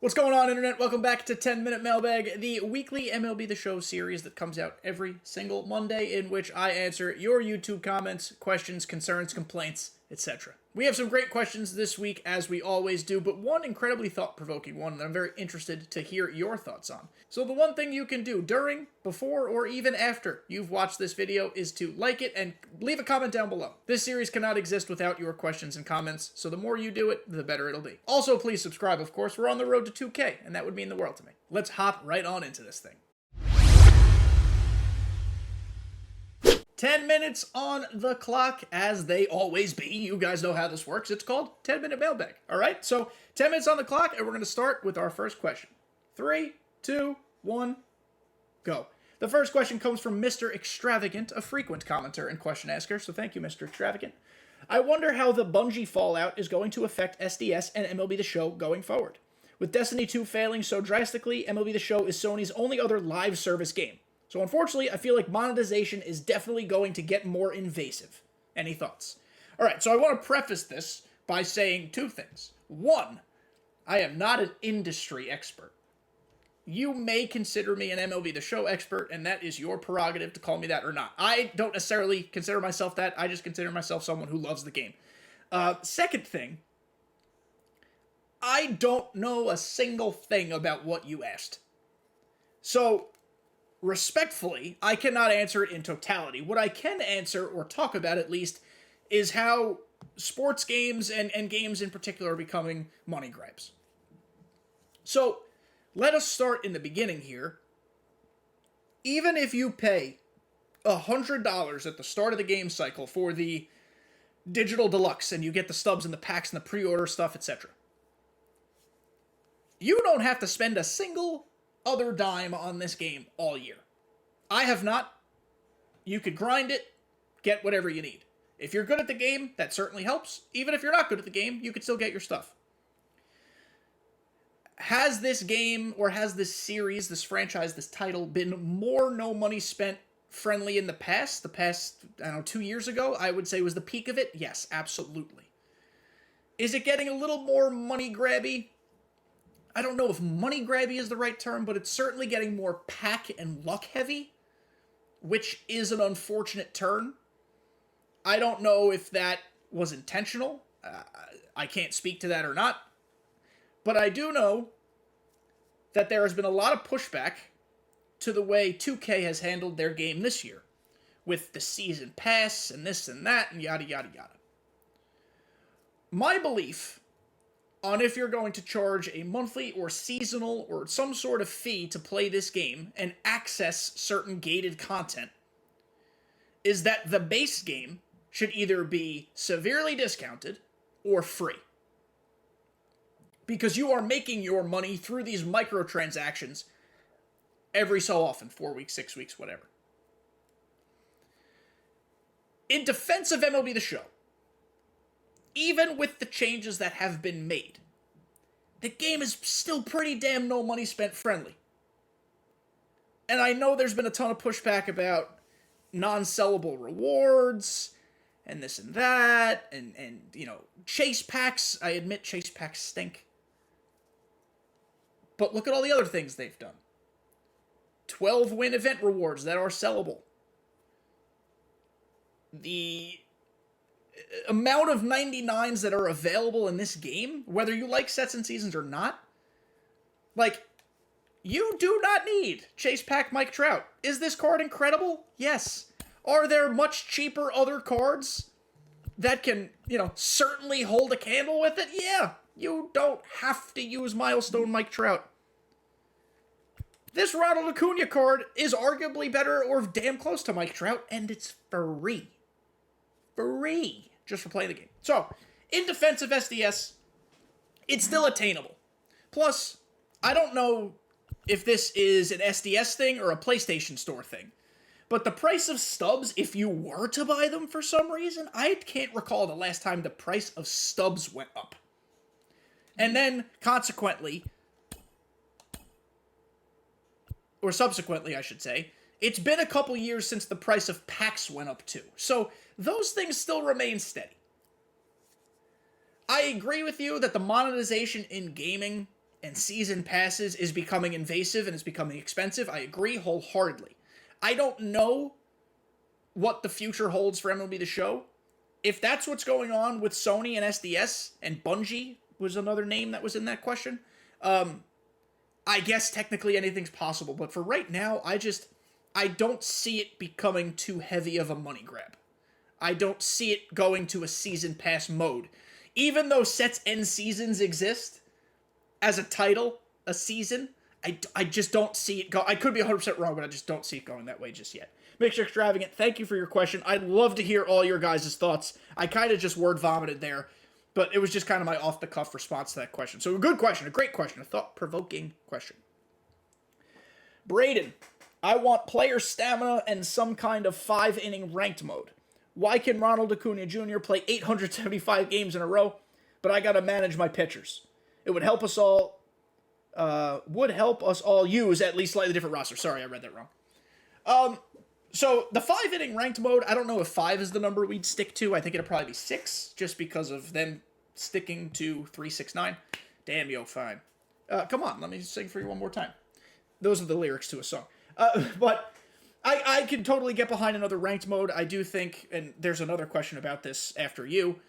What's going on, Internet? Welcome back to 10 Minute Mailbag, the weekly MLB The Show series that comes out every single Monday, in which I answer your YouTube comments, questions, concerns, complaints, etc. We have some great questions this week, as we always do, but one incredibly thought-provoking one that I'm very interested to hear your thoughts on. So the one thing you can do during, before, or even after you've watched this video is to like it and leave a comment down below. This series cannot exist without your questions and comments, so the more you do it, the better it'll be. Also, please subscribe, of course. We're on the road to 2K, and that would mean the world to me. Let's hop right on into this thing. 10 minutes on the clock, as they always be. You guys know how this works. It's called 10 Minute Mailbag. All right, so 10 minutes on the clock, and we're going to start with our first question. 3, 2, 1, go. The first question comes from Mr. Extravagant, a frequent commenter and question asker, so thank you, Mr. Extravagant. I wonder how the Bungie fallout is going to affect SDS and MLB The Show going forward. With Destiny 2 failing so drastically, MLB The Show is Sony's only other live service game. So unfortunately, I feel like monetization is definitely going to get more invasive. Any thoughts? All right, so I want to preface this by saying two things. One, I am not an industry expert. You may consider me an MLB The Show expert, and that is your prerogative to call me that or not. I don't necessarily consider myself that. I just consider myself someone who loves the game. Second thing, I don't know a single thing about what you asked. So, respectfully, I cannot answer it in totality. What I can answer, or talk about at least, is how sports games and games in particular are becoming money grabs. So, let us start in the beginning here. Even if you pay $100 at the start of the game cycle for the digital deluxe, and you get the stubs and the packs and the pre-order stuff, etc., you don't have to spend a single other dime on this game all year. I have not. You could grind it, get whatever you need. If you're good at the game, that certainly helps. Even if you're not good at the game, you could still get your stuff. Has this game, or has this series, this franchise, this title, been more no money spent friendly in the past? I don't know, 2 years ago, I would say was the peak of it? Yes, absolutely. Is it getting a little more money grabby? I don't know if money grabby is the right term, but it's certainly getting more pack and luck heavy, which is an unfortunate turn. I don't know if that was intentional. I can't speak to that or not. But I do know that there has been a lot of pushback to the way 2K has handled their game this year, with the season pass and this and that and yada yada yada. My belief on if you're going to charge a monthly or seasonal or some sort of fee to play this game and access certain gated content is that the base game should either be severely discounted or free. Because you are making your money through these microtransactions every so often, 4 weeks, 6 weeks, whatever. In defense of MLB The Show, even with the changes that have been made, the game is still pretty damn no money spent friendly. And I know there's been a ton of pushback about non-sellable rewards and this and that, and you know, chase packs. I admit chase packs stink. But look at all the other things they've done. 12-win event rewards that are sellable. The amount of 99s that are available in this game, whether you like sets and seasons or not, like, you do not need Chase Pack Mike Trout. Is this card incredible? Yes. Are there much cheaper other cards that can, certainly hold a candle with it? Yeah. You don't have to use Milestone Mike Trout. This Ronald Acuna card is arguably better or damn close to Mike Trout, and it's free. Free. Just for playing the game. So, in defense of SDS, it's still attainable. Plus, I don't know if this is an SDS thing or a PlayStation Store thing, but the price of stubs, if you were to buy them for some reason, I can't recall the last time the price of stubs went up. And then, consequently, or subsequently, I should say, it's been a couple years since the price of packs went up too. So, those things still remain steady. I agree with you that the monetization in gaming and season passes is becoming invasive and it's becoming expensive. I agree wholeheartedly. I don't know what the future holds for MLB The Show. If that's what's going on with Sony and SDS, and Bungie was another name that was in that question, I guess technically anything's possible. But for right now, I don't see it becoming too heavy of a money grab. I don't see it going to a season pass mode. Even though sets and seasons exist as a title, a season, I just don't see it go. I could be 100% wrong, but I just don't see it going that way just yet. Mixture Extravagant, thank you for your question. I'd love to hear all your guys' thoughts. I kind of just word vomited there, but it was just kind of my off-the-cuff response to that question. So a good question, a great question, a thought-provoking question. Braden, I want player stamina and some kind of 5-inning ranked mode. Why can Ronald Acuna Jr. play 875 games in a row, but I gotta manage my pitchers? It would help us all use at least slightly different rosters. Sorry, I read that wrong. So the 5-inning ranked mode, I don't know if 5 is the number we'd stick to. I think it'd probably be 6, just because of them sticking to 3, 6, 9. Damn, yo, fine. Come on, let me sing for you one more time. Those are the lyrics to a song. But I can totally get behind another ranked mode. I do think, and there's another question about this after you,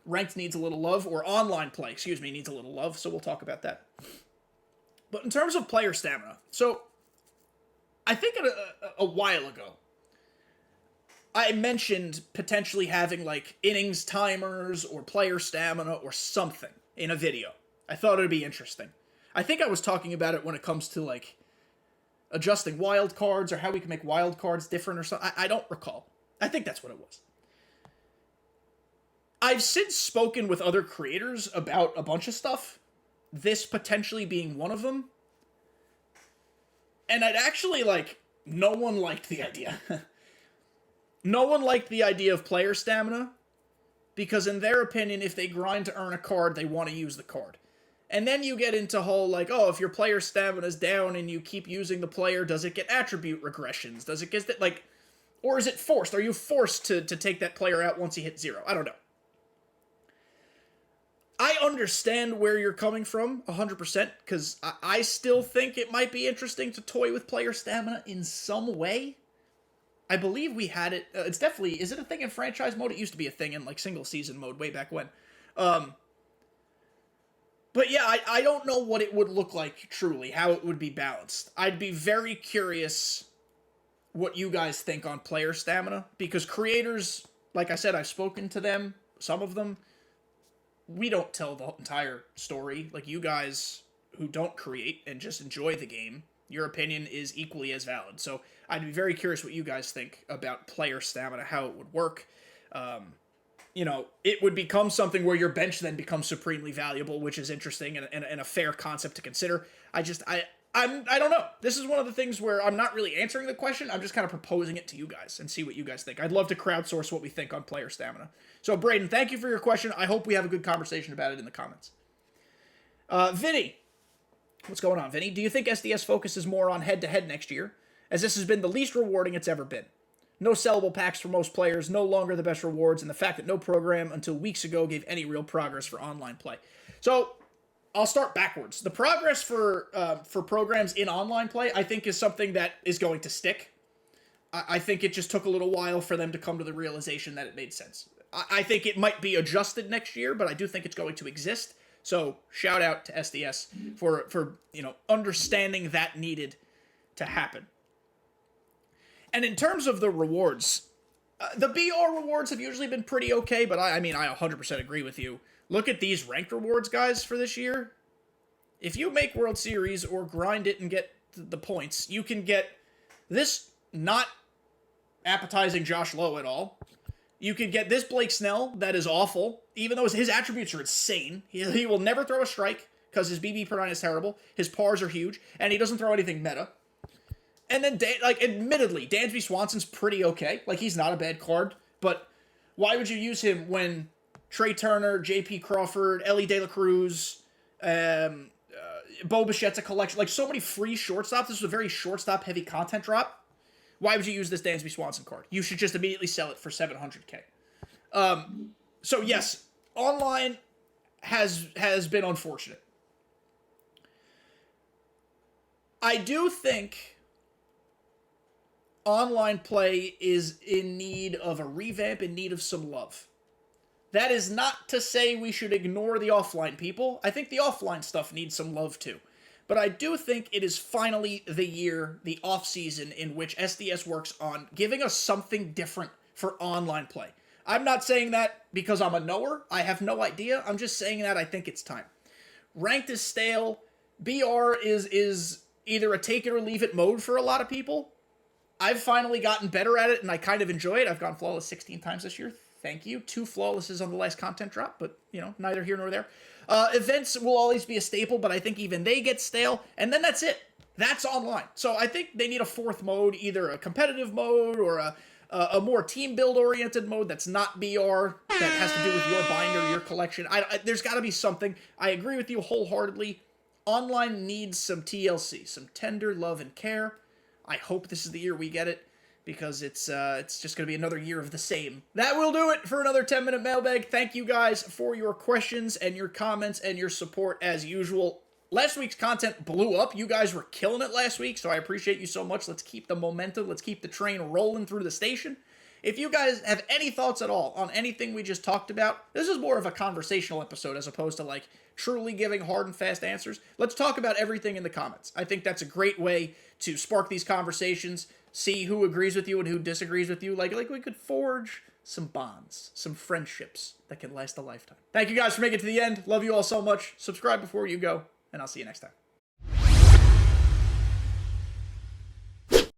ranked needs a little love, or online play, needs a little love, so we'll talk about that. But in terms of player stamina, so I think a while ago, I mentioned potentially having, like, innings timers or player stamina or something in a video. I thought it would be interesting. I think I was talking about it when it comes to, like, adjusting wild cards or how we can make wild cards different or something. I don't recall. I think that's what it was. I've since spoken with other creators about a bunch of stuff, this potentially being one of them. And I'd actually, like, no one liked the idea. No one liked the idea of player stamina, because in their opinion, if they grind to earn a card, they want to use the card. And then you get into whole, like, oh, if your player stamina is down and you keep using the player, does it get attribute regressions? Does it get, like, or is it forced? Are you forced to take that player out once he hits 0? I don't know. I understand where you're coming from 100%, because I still think it might be interesting to toy with player stamina in some way. I believe we had it. It's definitely, is it a thing in franchise mode? It used to be a thing in, like, single season mode way back when. But yeah, I don't know what it would look like, truly, how it would be balanced. I'd be very curious what you guys think on player stamina, because creators, like I said, I've spoken to them, some of them. We don't tell the entire story. Like, you guys who don't create and just enjoy the game, your opinion is equally as valid. So I'd be very curious what you guys think about player stamina, how it would work. It would become something where your bench then becomes supremely valuable, which is interesting and a fair concept to consider. I don't know. This is one of the things where I'm not really answering the question. I'm just kind of proposing it to you guys and see what you guys think. I'd love to crowdsource what we think on player stamina. So, Braden, thank you for your question. I hope we have a good conversation about it in the comments. Vinny. What's going on, Vinny? Do you think SDS focuses more on head-to-head next year, as this has been the least rewarding it's ever been? No sellable packs for most players, no longer the best rewards, and the fact that no program until weeks ago gave any real progress for online play. So, I'll start backwards. The progress for programs in online play, I think, is something that is going to stick. I think it just took a little while for them to come to the realization that it made sense. I think it might be adjusted next year, but I do think it's going to exist. So, shout out to SDS for understanding that needed to happen. And in terms of the rewards, the BR rewards have usually been pretty okay, but I 100% agree with you. Look at these ranked rewards, guys, for this year. If you make World Series or grind it and get the points, you can get this not appetizing Josh Lowe at all. You can get this Blake Snell that is awful, even though his attributes are insane. He will never throw a strike because his BB per 9 is terrible. His pars are huge, and he doesn't throw anything meta. And then, admittedly, Dansby Swanson's pretty okay. Like, he's not a bad card, but why would you use him when Trey Turner, J.P. Crawford, Ellie De La Cruz, Bo Bichette's a collection, like, so many free shortstops. This was a very shortstop-heavy content drop. Why would you use this Dansby Swanson card? You should just immediately sell it for $700K. So, yes, online has been unfortunate. I do think online play is in need of a revamp, in need of some love. That is not to say we should ignore the offline people. I think the offline stuff needs some love too. But I do think it is finally the year, the off-season, in which SDS works on giving us something different for online play. I'm not saying that because I'm a knower. I have no idea. I'm just saying that I think it's time. Ranked is stale. BR is either a take it or leave it mode for a lot of people. I've finally gotten better at it, and I kind of enjoy it. I've gone flawless 16 times this year. Thank you. 2 flawlesses on the last content drop, but, neither here nor there. Events will always be a staple, but I think even they get stale, and then that's it. That's online. So I think they need a 4th mode, either a competitive mode or a more team build oriented mode that's not BR, that has to do with your binder, your collection. There's got to be something. I agree with you wholeheartedly. Online needs some TLC, some tender love and care. I hope this is the year we get it, because it's just going to be another year of the same. That will do it for another 10-minute mailbag. Thank you guys for your questions and your comments and your support as usual. Last week's content blew up. You guys were killing it last week, so I appreciate you so much. Let's keep the momentum. Let's keep the train rolling through the station. If you guys have any thoughts at all on anything we just talked about, this is more of a conversational episode as opposed to truly giving hard and fast answers. Let's talk about everything in the comments. I think that's a great way to spark these conversations, see who agrees with you and who disagrees with you. Like we could forge some bonds, some friendships that can last a lifetime. Thank you guys for making it to the end. Love you all so much. Subscribe before you go, and I'll see you next time.